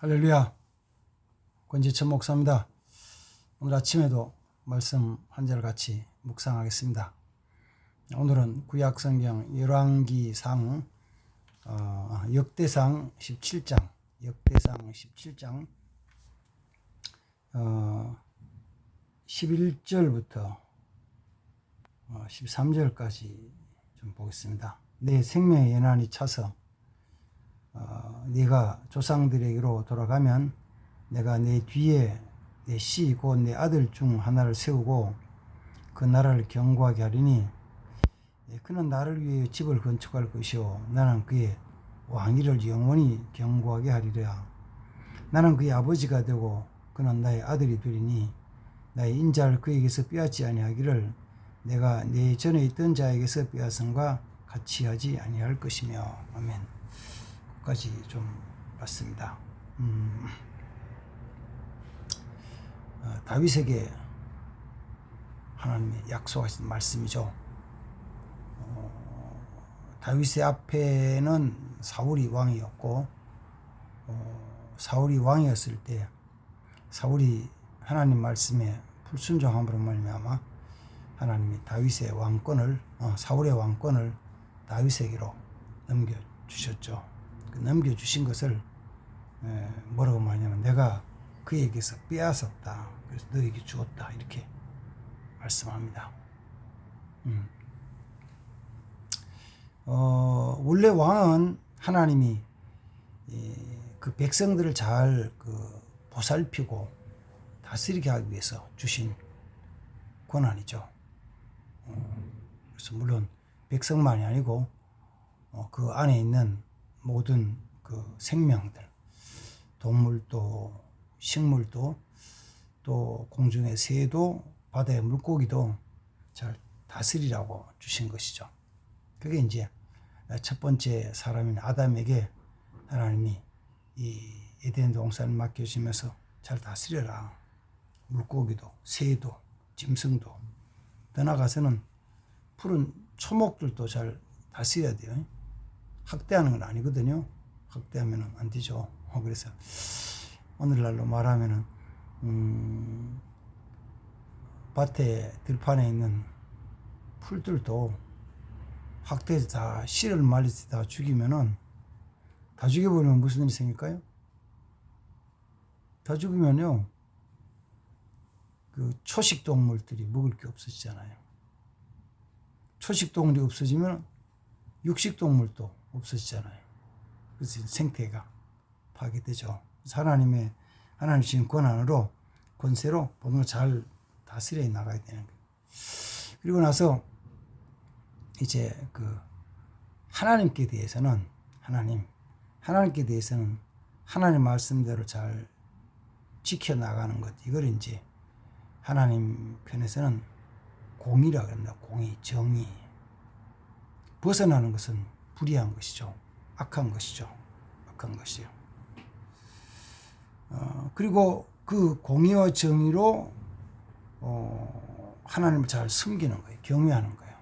할렐루야. 권지천 목사입니다. 오늘 아침에도 말씀 한 절 같이 묵상하겠습니다. 오늘은 구약성경 열왕기상 역대상 17장 11절부터 13절까지 좀 보겠습니다. 내 생명의 연한이 차서 네가 조상들에게로 돌아가면 내가 내 뒤에 내 씨 곧 내 아들 중 하나를 세우고 그 나라를 견고하게 하리니 그는 나를 위해 집을 건축할 것이요 나는 그의 왕위를 영원히 견고하게 하리라. 나는 그의 아버지가 되고 그는 나의 아들이 되리니 나의 인자를 그에게서 빼앗지 아니하기를 내가 내 전에 있던 자에게서 빼앗음과 같이 하지 아니할 것이며. 아멘. 까지 좀 봤습니다. 다윗에게 하나님이 약속하신 말씀이죠. 다윗의 앞에는 사울이 왕이었고 사울이 왕이었을 때 사울이 하나님 말씀에 불순종함으로 말미암아 하나님이 다윗의 왕권을 사울의 왕권을 다윗에게로 넘겨주셨죠. 넘겨주신 것을 뭐라고 말하냐면 내가 그에게서 빼앗았다. 그래서 너에게 주었다. 이렇게 말씀합니다. 원래 왕은 하나님이 그 백성들을 잘 보살피고 다스리게 하기 위해서 주신 권한이죠. 그래서 물론 백성만이 아니고 그 안에 있는 모든 그 생명들, 동물도 식물도 또 공중의 새도 바다의 물고기도 잘 다스리라고 주신 것이죠. 그게 이제 첫 번째 사람인 아담에게 하나님이 이 에덴 동산을 맡겨주시면서 잘 다스려라. 물고기도 새도 짐승도 더 나아가서는 푸른 초목들도 잘 다스려야 돼요. 학대하는 건 아니거든요. 학대하면 안 되죠. 그래서 오늘날로 말하면은 밭에 들판에 있는 풀들도 학대해서 다 씨를 말려서 다 죽이면은 다 죽여버리면 무슨 일이 생길까요? 다 죽으면요 그 초식 동물들이 먹을 게 없어지잖아요. 초식 동물이 없어지면 육식 동물도 없어지잖아요. 그래서 생태가 파괴되죠. 하나님 주신 권한으로 권세로 본으로 잘 다스려 나가야 되는 거예요. 그리고 나서 이제 하나님께 대해서는 하나님 말씀대로 잘 지켜 나가는 것, 이걸 이제 하나님 편에서는 공의라고 합니다. 공의, 정의. 벗어나는 것은 불의한 것이죠. 악한 것이죠. 악한 것이요. 그리고 그 공의와 정의로 하나님을 잘 섬기는 거예요. 경외하는 거예요.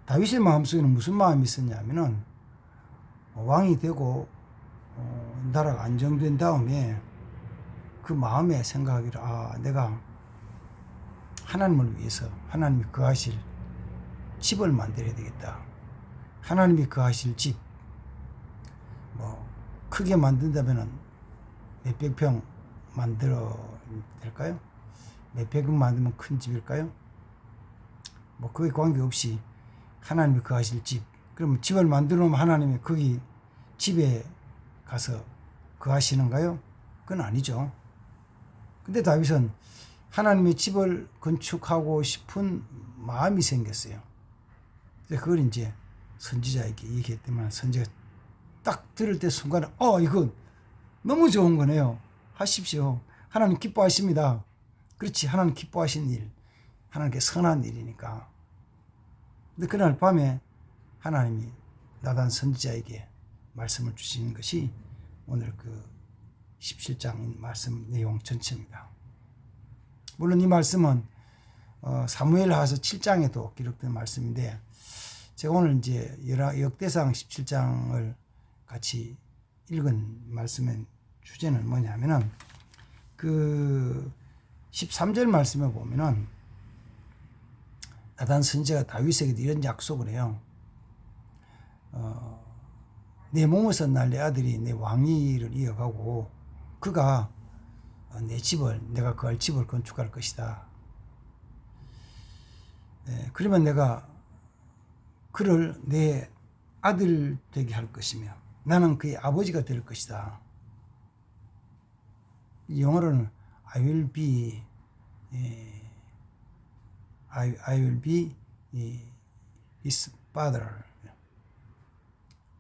다윗의 마음속에는 무슨 마음이 있었냐면은 왕이 되고 나라가 안정된 다음에 그 마음에 생각하기를 내가 하나님을 위해서 하나님이 거하실 집을 만들어야 되겠다. 하나님이 거하실 집, 크게 만든다면은 몇백 평 만들어 될까요? 몇백 평 만들면 큰 집일까요? 그에 관계없이 하나님이 거하실 집. 그럼 집을 만들어 놓으면 하나님이 거기 집에 가서 거하시는가요? 그건 아니죠. 근데 다윗은 하나님의 집을 건축하고 싶은 마음이 생겼어요. 그걸 이제 선지자에게 얘기했더만 선지자가 딱 들을 때 순간에 이거 너무 좋은 거네요. 하십시오. 하나님 기뻐하십니다. 그렇지. 하나님 기뻐하신 일, 하나님께 선한 일이니까. 근데 그날 밤에 하나님이 나단 선지자에게 말씀을 주신 것이 오늘 17장 말씀 내용 전체입니다. 물론 이 말씀은 사무엘하서 7장에도 기록된 말씀인데 제가 오늘 이제 역대상 17장을 같이 읽은 말씀의 주제는 뭐냐면은 그 13절 말씀에 보면은 나단 선지자가 다윗에게 이런 약속을 해요. 내 몸에서 날 내 아들이 내 왕위를 이어가고 그가 내 집을 내가 거할 집을 건축할 것이다. 그러면 내가 그를 내 아들 되게 할 것이며 나는 그의 아버지가 될 것이다. 영어로는 I will be his father.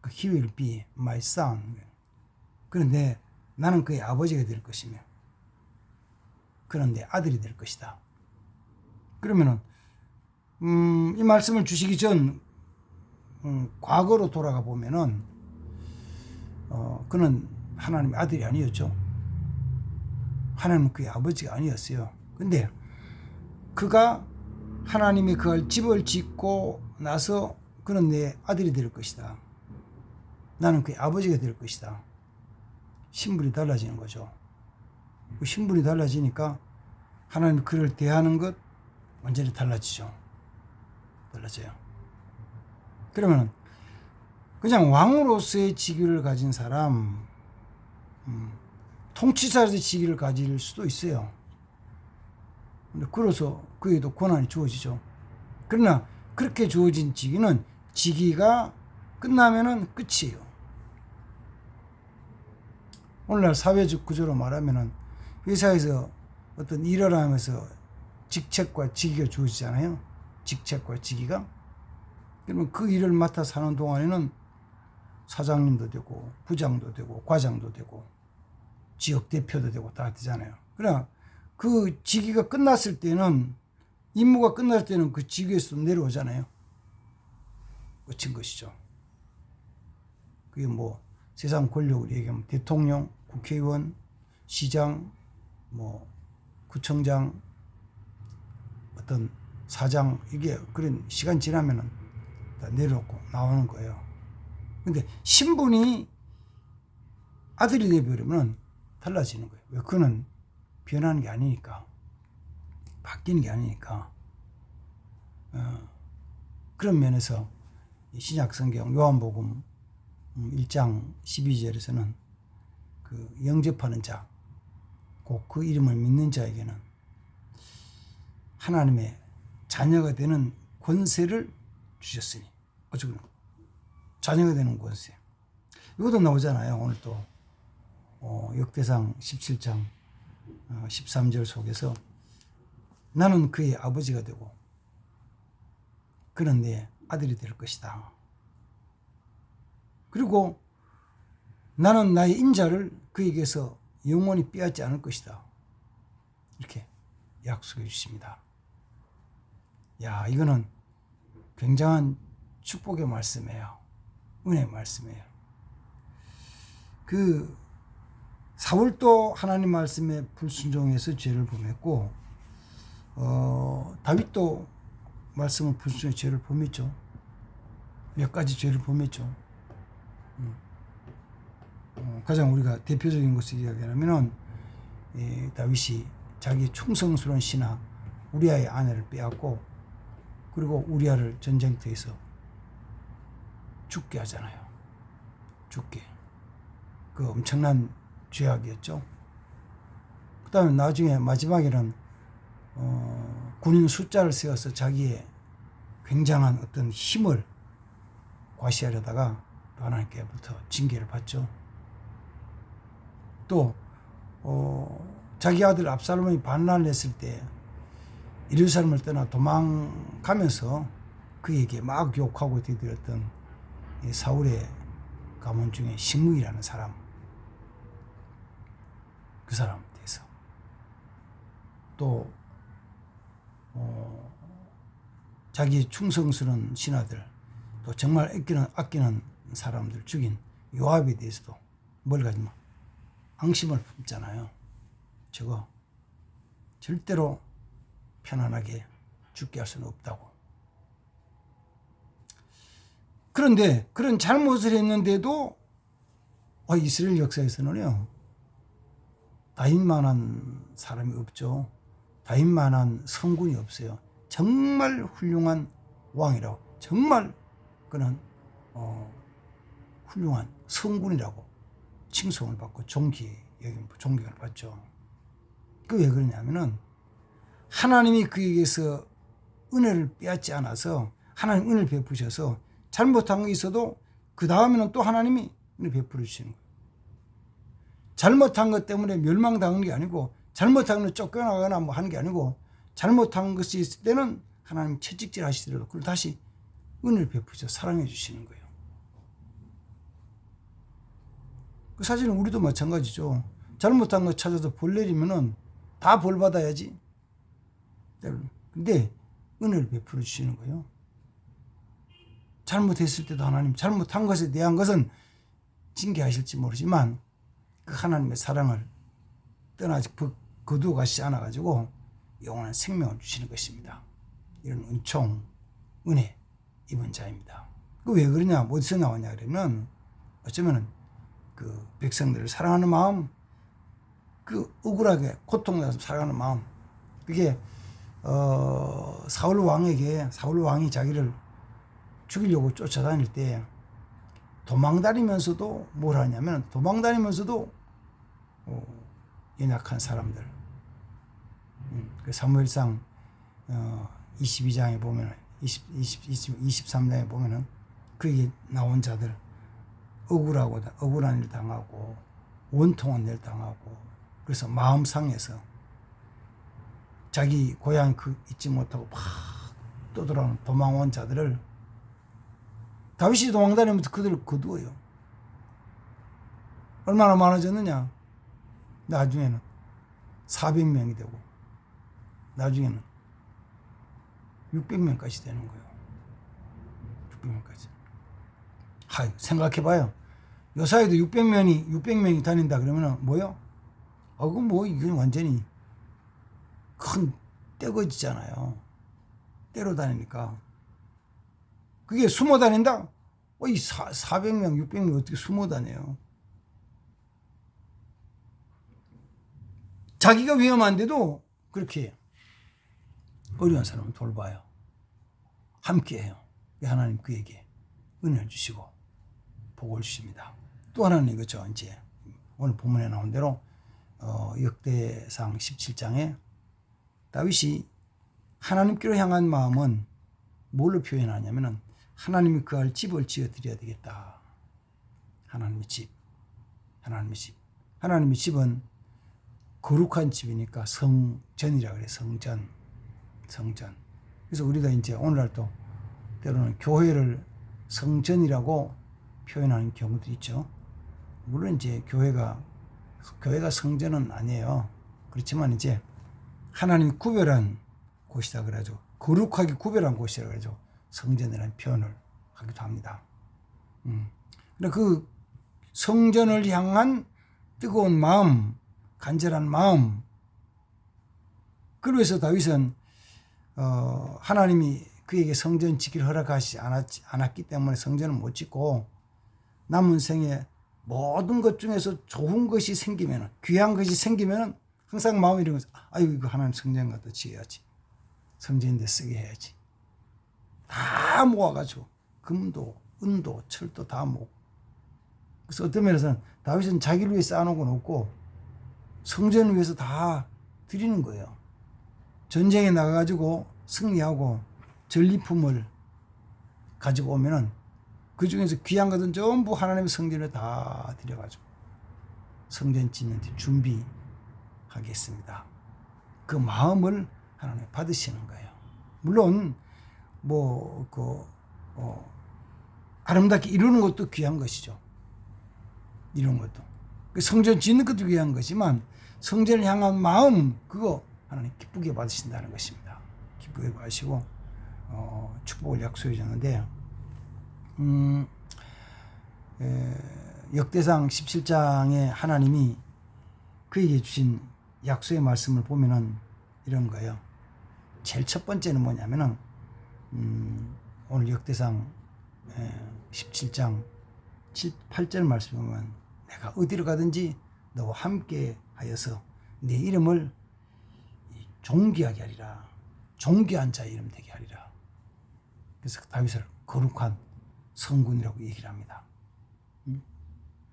He will be my son. 그런데 나는 그의 아버지가 될 것이며 그는 내 아들이 될 것이다. 그러면은 이 말씀을 주시기 전 과거로 돌아가 보면은 그는 하나님의 아들이 아니었죠. 하나님은 그의 아버지가 아니었어요. 근데 그가 하나님이 그할 집을 짓고 나서 그는 내 아들이 될 것이다. 나는 그의 아버지가 될 것이다. 신분이 달라지는 거죠. 그 신분이 달라지니까 하나님 그를 대하는 것 완전히 달라지죠. 달라져요. 그러면 그냥 왕으로서의 직위를 가진 사람, 통치자로서의 직위를 가질 수도 있어요. 근데 그래서 그에도 권한이 주어지죠. 그러나 그렇게 주어진 직위는 직위가 끝나면은 끝이에요. 오늘날 사회적 구조로 말하면은 회사에서 어떤 일을 하면서 직책과 직위가 주어지잖아요. 직책과 직위가. 그러면 그 일을 맡아서 하는 동안에는 사장님도 되고 부장도 되고 과장도 되고 지역 대표도 되고 다 되잖아요. 그러나 그 직위가 끝났을 때는 임무가 끝났을 때는 그 직위에서 내려오잖아요. 끝인 것이죠. 그게 뭐 세상 권력을 얘기하면 대통령, 국회의원, 시장, 뭐 구청장, 어떤 사장, 이게 그런 시간 지나면은 다 내려오고 나오는 거예요. 근데 신분이 아들이 되어버리면 달라지는 거예요. 왜? 그는 변하는 게 아니니까. 바뀌는 게 아니니까. 그런 면에서 신약 성경 요한복음 1장 12절에서는 그 영접하는 자, 곧 그 이름을 믿는 자에게는 하나님의 자녀가 되는 권세를 주셨으니. 어쩌면 자녀가 되는 권세. 이것도 나오잖아요. 오늘 또 역대상 17장 13절 속에서 나는 그의 아버지가 되고 그는 내 아들이 될 것이다. 그리고 나는 나의 인자를 그에게서 영원히 빼앗지 않을 것이다. 이렇게 약속해 주십니다. 야, 이거는 굉장한 축복의 말씀이에요. 은혜의 말씀이에요. 그 사울도 하나님 말씀에 불순종해서 죄를 범했고 다윗도 말씀을 불순종해 죄를 범했죠. 몇 가지 죄를 범했죠. 가장 우리가 대표적인 것을 이야기하면은 다윗이 자기 충성스러운 신하 우리아의 아내를 빼앗고 그리고 우리아를 전쟁터에서 죽게 하잖아요. 죽게. 그 엄청난 죄악이었죠. 그 다음에 나중에 마지막에는 군인 숫자를 세워서 자기의 굉장한 어떤 힘을 과시하려다가 또 하나님께부터 징계를 받죠. 또 자기 아들 압살롬이 반란을 했을 때 예루살렘을 떠나 도망가면서 그에게 막 욕하고 뒤들었던 사울의 가문 중에 시므이라는 사람, 그 사람에 대해서 또 자기 충성스러운 신하들, 또 정말 아끼는 사람들 죽인 요압에 대해서도 뭘 가지면 앙심을 품잖아요. 저거 절대로 편안하게 죽게 할 수는 없다고. 그런데 그런 잘못을 했는데도 이스라엘 역사에서는요, 다윗만한 사람이 없죠. 다윗만한 성군이 없어요. 정말 훌륭한 왕이라고, 정말 그는 훌륭한 성군이라고 칭송을 받고 존경을 받죠. 그 왜 그러냐면은 하나님이 그에게서 은혜를 빼앗지 않아서 하나님 은혜를 베푸셔서 잘못한 게 있어도 그 다음에는 또 하나님이 은혜 베풀어 주시는 거예요. 잘못한 것 때문에 멸망당하는 게 아니고, 잘못한 걸 쫓겨나거나 뭐 하는 게 아니고, 잘못한 것이 있을 때는 하나님 채찍질 하시더라도 그걸 다시 은혜를 베푸셔 사랑해 주시는 거예요. 그 사실은 우리도 마찬가지죠. 잘못한 거 찾아서 벌 내리면은 다 벌 받아야지. 근데 은혜를 베풀어 주시는 거예요. 잘못했을 때도 하나님, 잘못한 것에 대한 것은 징계하실지 모르지만 그 하나님의 사랑을 떠나지 거두어 가시지 않아 가지고 영원한 생명을 주시는 것입니다. 이런 은총, 은혜 입은 자입니다. 그 왜 그러냐, 어디서 나오냐 그러면 어쩌면은 그 백성들을 사랑하는 마음, 그 억울하게 고통나서 사랑하는 마음, 그게 사울 왕이 자기를 죽이려고 쫓아다닐 때 도망다니면서도 뭘 하냐면, 도망다니면서도 연약한 사람들, 그 사무엘상 22장에 보면 23장에 보면은 그게 나온 자들, 억울한 일 당하고 원통한 일 당하고, 그래서 마음 상해서 자기 고향 잊지 못하고 막 떠돌아오는 도망온 자들을 다윗이 도망다니면서 그들을 거두어요. 얼마나 많아졌느냐. 나중에는 400명이 되고 나중에는 600명까지 되는 거예요. 600명까지. 생각해봐요. 요사이도 600명이 다닌다 그러면은 뭐요? 그건 뭐 이건 완전히 큰 떼거지잖아요. 떼로 다니니까. 그게 숨어 다닌다? 이 400명, 600명 어떻게 숨어 다녀요? 자기가 위험한데도 그렇게 어려운 사람을 돌봐요. 함께해요. 하나님 그에게 은혜를 주시고 복을 주십니다. 또 하나는 이거죠. 이제 오늘 본문에 나온 대로 역대상 17장에 다윗이 하나님께로 향한 마음은 뭘로 표현하냐면은 하나님이 그할 집을 지어 드려야 되겠다. 하나님의 집은 거룩한 집이니까 성전이라 그래. 성전. 그래서 우리가 이제 오늘날 또 때로는 교회를 성전이라고 표현하는 경우도 있죠. 물론 이제 교회가 성전은 아니에요. 그렇지만 이제 하나님이 구별한 곳이다 그래가지고, 거룩하게 구별한 곳이라 그래가지고 성전이라는 표현을 하기도 합니다. 근데 그 성전을 향한 뜨거운 마음, 간절한 마음, 그래서 다윗은 하나님이 그에게 성전 짓기를 허락하지 않았기 때문에 성전을 못 짓고, 남은 생에 모든 것 중에서 좋은 것이 생기면은, 귀한 것이 생기면은 항상 마음이 이러면서 이거 하나님 성전 갖다 지어야지, 성전인데 쓰게 해야지. 다 모아가지고 금도 은도 철도 다 모으고. 그래서 어떤 면에서는 다윗은 자기를 위해 쌓아놓은 건 없고 성전을 위해서 다 드리는 거예요. 전쟁에 나가가지고 승리하고 전리품을 가지고 오면은 그 중에서 귀한 것은 전부 하나님의 성전에 다 드려가지고 성전 짓는 데 준비하겠습니다. 그 마음을 하나님 받으시는 거예요. 물론 아름답게 이루는 것도 귀한 것이죠. 이런 것도. 성전 짓는 것도 귀한 것이지만 성전을 향한 마음, 그거 하나님 기쁘게 받으신다는 것입니다. 기쁘게 받으시고 축복을 약속해 줬는데, 역대상 17장에 하나님이 그에게 주신 약속의 말씀을 보면은 이런 거예요. 제일 첫 번째는 뭐냐면은 오늘 역대상 17장 8절 말씀 보면 내가 어디로 가든지 너와 함께 하여서 내 이름을 존귀하게 하리라. 존귀한 자의 이름 되게 하리라. 그래서 다윗을 거룩한 성군이라고 얘기를 합니다.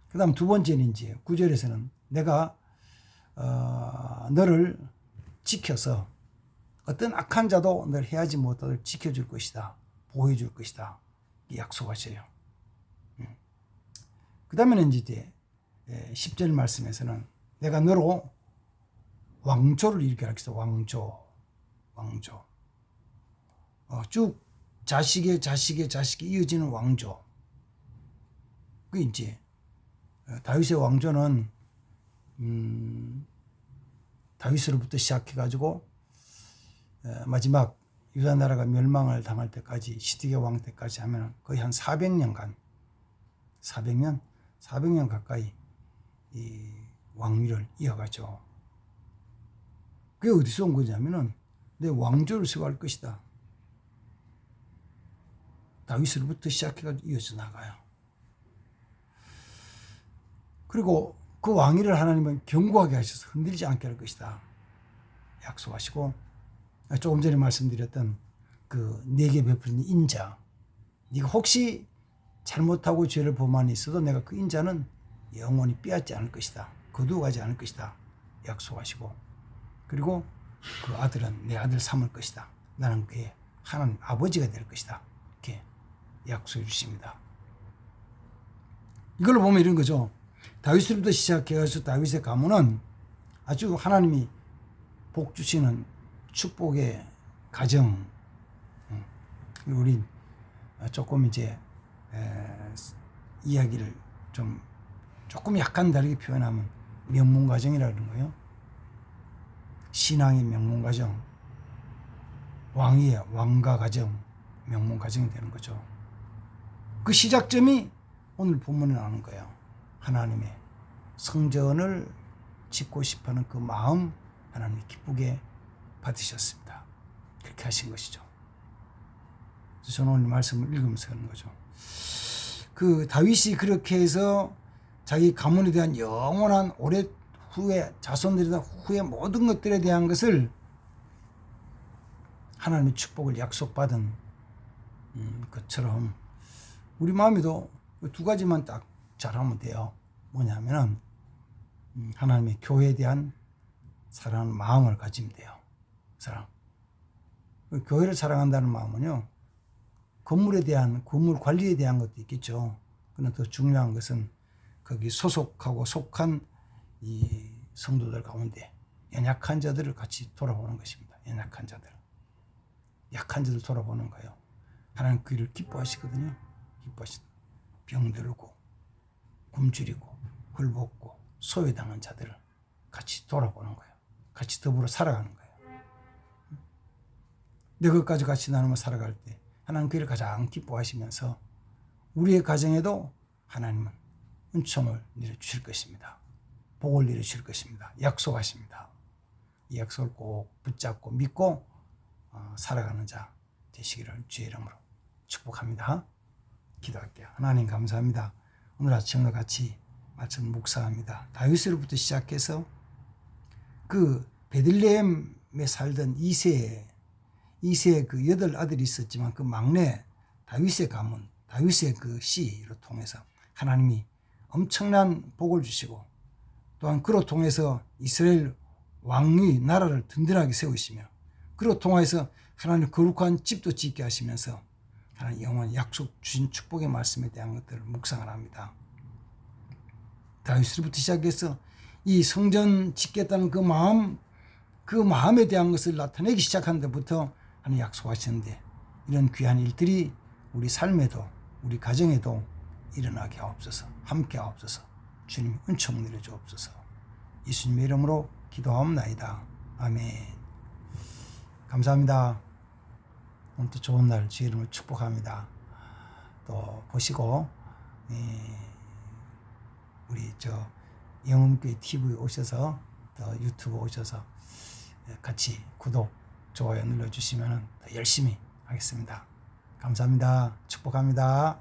그 다음 두 번째는 이제 9절에서는 내가 너를 지켜서 어떤 악한 자도 너를 해하지 못하도록 지켜줄 것이다. 보호해줄 것이다. 약속하셔요. 그 다음에는 이제 10절 말씀에서는 내가 너로 왕조를 일으켜 하겠어. 왕조. 쭉 자식의 이어지는 왕조. 그 이제 다윗의 왕조는 다윗으로부터 시작해가지고 마지막 유다 나라가 멸망을 당할 때까지 시드기야 왕 때까지 하면 거의 한 400년 가까이 이 왕위를 이어가죠. 그게 어디서 온 거냐면은 내 왕조를 세워갈 것이다. 다윗으로부터 시작해가지고 이어져 나가요. 그리고 그 왕위를 하나님은 견고하게 하셔서 흔들리지 않게 할 것이다. 약속하시고 조금 전에 말씀드렸던 그 네게 베푸는 인자, 네가 혹시 잘못하고 죄를 범한 있어도 내가 그 인자는 영원히 빼앗지 않을 것이다. 거두어가지 않을 것이다. 약속하시고 그리고 그 아들은 내 아들 삼을 것이다. 나는 그의 하나님 아버지가 될 것이다. 이렇게 약속해 주십니다. 이걸로 보면 이런 거죠. 다윗으로부터 시작해서 다윗의 가문은 아주 하나님이 복 주시는 축복의 가정. 우리 조금 이제 이야기를 좀 조금 약간 다르게 표현하면 명문가정이라는 거예요. 신앙의 명문가정, 왕위의 왕가가정, 명문가정이 되는 거죠. 그 시작점이 오늘 본문에 나오는 거예요. 하나님의 성전을 짓고 싶어하는 그 마음 하나님이 기쁘게 받으셨습니다. 그렇게 하신 것이죠. 그래서 저는 오늘 말씀을 읽으면서 하는 거죠. 그 다윗이 그렇게 해서 자기 가문에 대한 영원한 오래 후에 자손들에 대한 후에 모든 것들에 대한 것을 하나님의 축복을 약속받은 것처럼 우리 마음에도 두 가지만 딱 잘하면 돼요. 뭐냐면은 하나님의 교회에 대한 사랑하는 마음을 가지면 돼요. 사랑. 교회를 사랑한다는 마음은요, 건물에 대한, 건물 관리에 대한 것도 있겠죠. 그러나 더 중요한 것은 거기 소속하고 속한 이 성도들 가운데 연약한 자들을 같이 돌아보는 것입니다. 연약한 자들. 약한 자들 돌아보는 거예요. 하나님 그 일을 기뻐하시거든요. 병들고, 굶주리고, 굴벗고, 소외당한 자들을 같이 돌아보는 거예요. 같이 더불어 살아가는 거예요. 내 것까지 같이 나누며 살아갈 때 하나님 그 일을 가장 기뻐하시면서 우리의 가정에도 하나님은 은총을 내려주실 것입니다. 복을 내려주실 것입니다. 약속하십니다. 이 약속을 꼭 붙잡고 믿고 살아가는 자 되시기를 주의 이름으로 축복합니다. 기도할게요. 하나님 감사합니다. 오늘 아침과 같이 말씀 묵상합니다. 다윗으로부터 시작해서 그 베들레헴에 살던 이세의 그 8 아들이 있었지만 그 막내 다윗의 가문, 다윗의 그 씨로 통해서 하나님이 엄청난 복을 주시고 또한 그로 통해서 이스라엘 왕의 나라를 든든하게 세우시며 그로 통해서 하나님 거룩한 집도 짓게 하시면서 하나님 영원히 약속 주신 축복의 말씀에 대한 것들을 묵상을 합니다. 다윗으로부터 시작해서 이 성전 짓겠다는 그 마음에 대한 것을 나타내기 시작한 데부터 하나님 약속하셨는데 이런 귀한 일들이 우리 삶에도 우리 가정에도 일어나게 하옵소서. 함께 하옵소서. 주님 은총 내려주옵소서. 예수님의 이름으로 기도하옵나이다. 아멘. 감사합니다. 오늘도 좋은 날 주의 이름으로 축복합니다. 또 보시고 우리 영음교회 TV에 오셔서 또 유튜브 오셔서 같이 구독, 좋아요 눌러주시면 더 열심히 하겠습니다. 감사합니다. 축복합니다.